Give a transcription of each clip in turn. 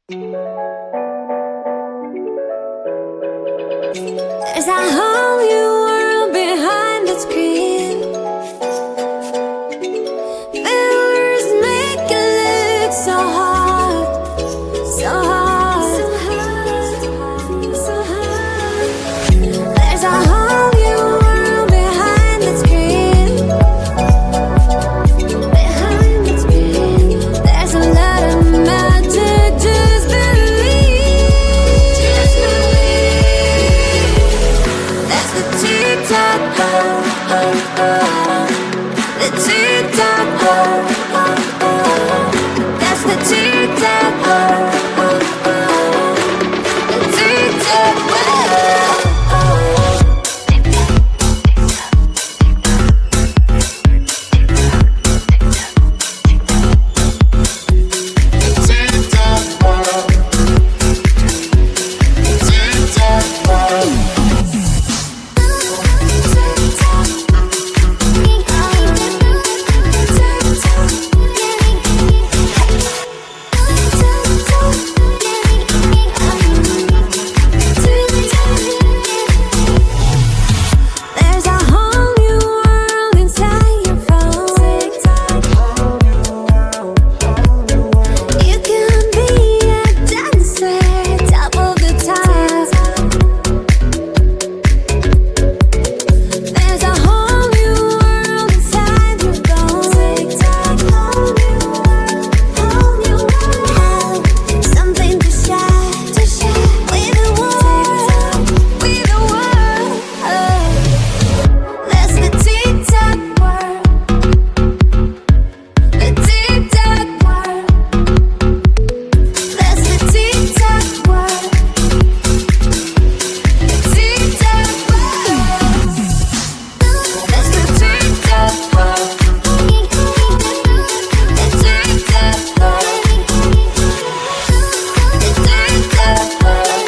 There's a whole new world behind the screen. Filters make it look so hard, so hard, so hard. There's a whole new world behind the screen. Behind the screen, there's a lot of magic. Just believe, just believe. That's the TikTok, the TikTok, that's the TikTok, the TikTok world. There's a whole new world inside your phone. You can be a dancer, top of the top. There's a whole new world inside your phone. Whole new world, something to share with the world, with the world. That's the TikTok world, the TikTok world. That's the TikTok world, the TikTok world. That's the TikTok world, the TikTok world, the TikTok world,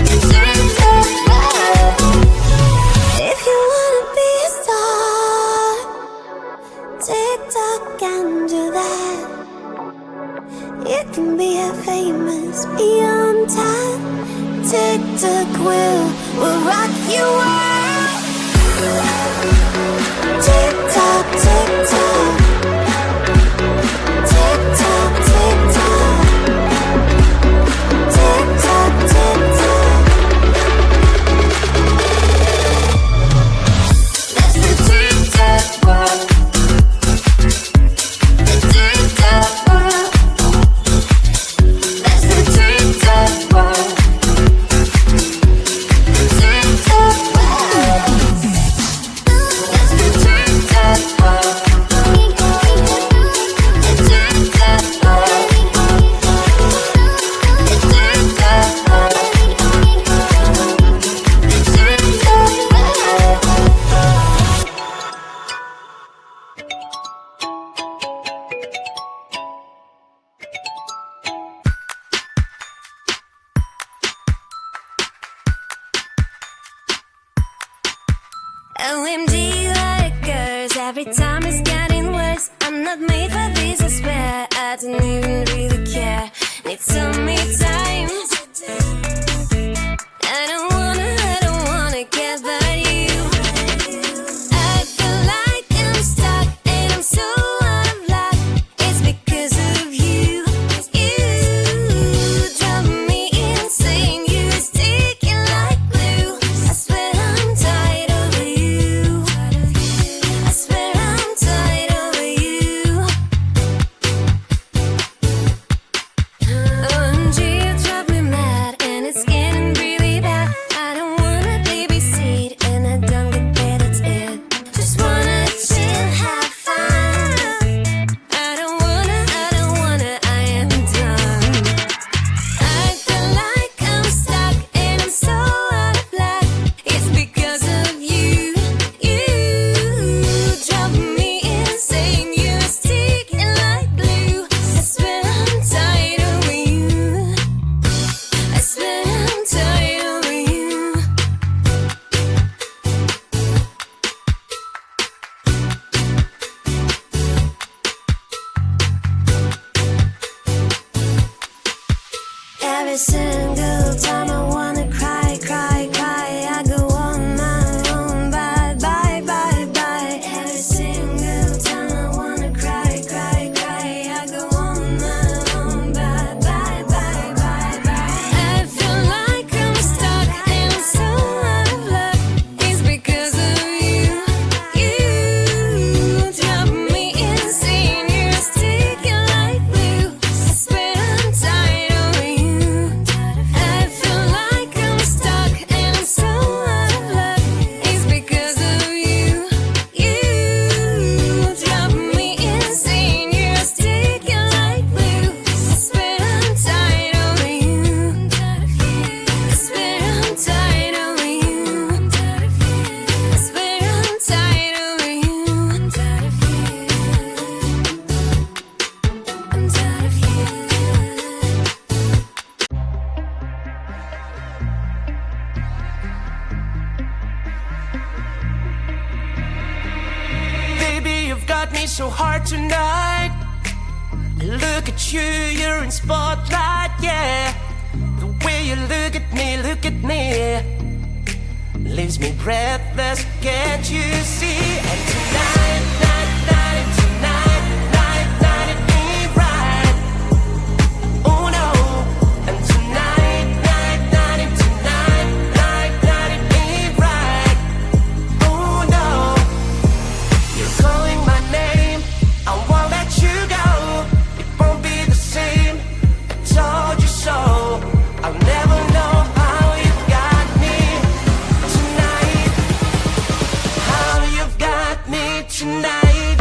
the TikTok world. If you wanna be a star, TikTok can do that. You can be a famous, be on time. TikTok will rock your world. TikTok, TikTok, TikTok, TikTok, TikTok, TikTok. That's the TikTok world, the TikTok world. That's the TikTok world, the TikTok world. That's the TikTok world, the TikTok world, the TikTok world, the TikTok OMG, what occurs every time it's getting worse. I'm not made for this, I swear. I don't even really care. Need some me time. I don't wanna get by you. I feel like I'm stuck and I'm so out of luck. It's because of you. You drive me insane. You sticking like glue. I swear I'm tired of you. I swear I'm tired of you. Every single time I wanna cry, cry, cry, I go on my own, bye, bye, bye, bye. Every single time I wanna cry, cry, cry, I go on my own, bye, bye, bye, bye, bye. I feel like I'm stuck and I'm so out of luck. It's because of you. You drive me insane. You're sticking like glue. I swear I'm tired of you. I feel like I'm stuck and I'm so out of luck. It's because of you. You drive me insane. You're sticking like glue. I swear I'm tired of you. I swear I'm tired of you. I swear I'm tired of you. I'm tired of you. Baby, you've got me so hard tonight. Look at you, you're in spotlight, yeah. The way you look at me, leaves me breathless, can't you see? And tonight, it ain't right. Oh no. And tonight, it ain't right. Oh no. You're calling my name, I won't let you go. It won't be the same, I told you so. I'll never know how you've got me tonight. How you've got me tonight.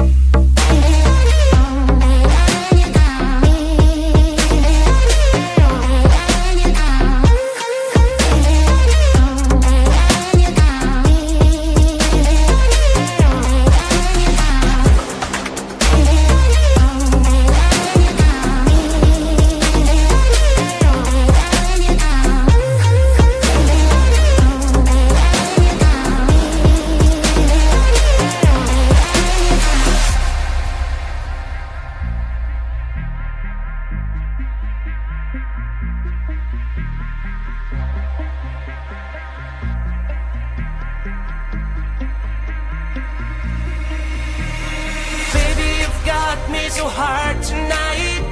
Baby, you've got me so hard tonight.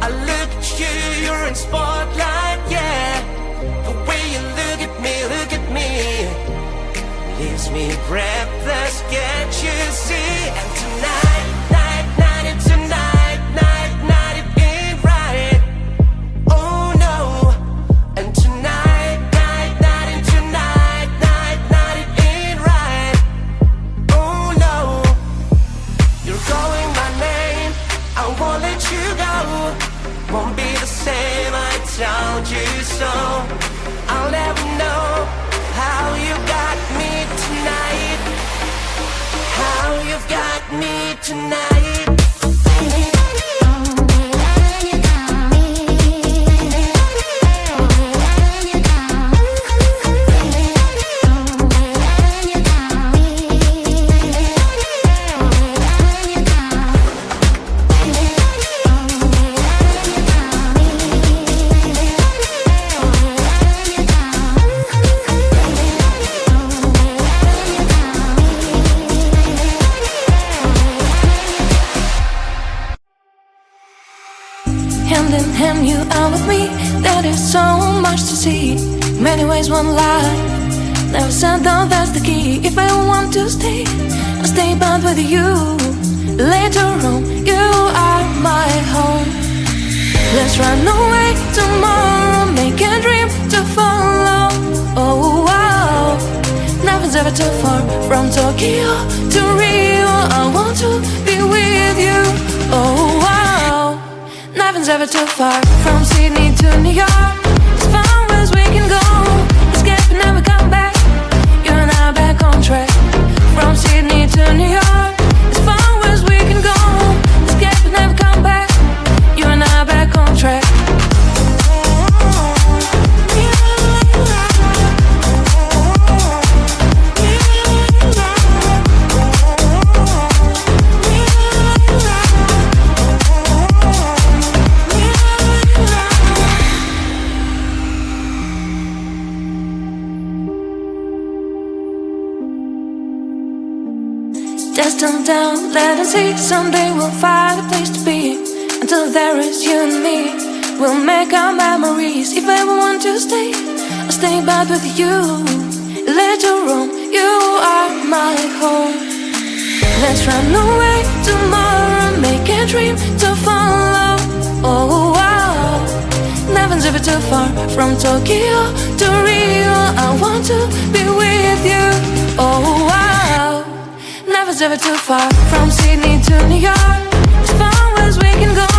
I look at you, you're in spotlight, yeah. The way you look at me, leaves me breathless, can't you see? And tonight, it ain't right. Oh no. And tonight, it ain't right. Oh no. You're calling my name, I won't let you go. Won't be the same, I told you so. I'll never know how you got me tonight. How you've got me tonight. Hand in hand, you are with me. There is so much to see. Many ways, one life. Never said that that's the key. If I want to stay, I'll stay but with you. Later on, you are my home. Let's run away tomorrow. Make a dream to follow. Oh wow. Nothing's ever too far. From Tokyo to Rio, I want to be with you. Oh wow. Nothing's ever too far. From Sydney to New York, as far as we can go. Escape and never come back. You and I back on track. From Sydney to New York, as far as we can go. Escape and never come back. You and I back on track. Just turn down, let them see. Someday we'll find a place to be. Until there is you and me, we'll make our memories. If I ever want to stay, I'll stay back with you. Little room, you are my home. Let's run away tomorrow, make a dream to follow. Oh wow, nothing's ever too far. From Tokyo to Rio, I want to be with you. Oh wow, nothing's ever too far. From Sydney to New York, as far as we can go.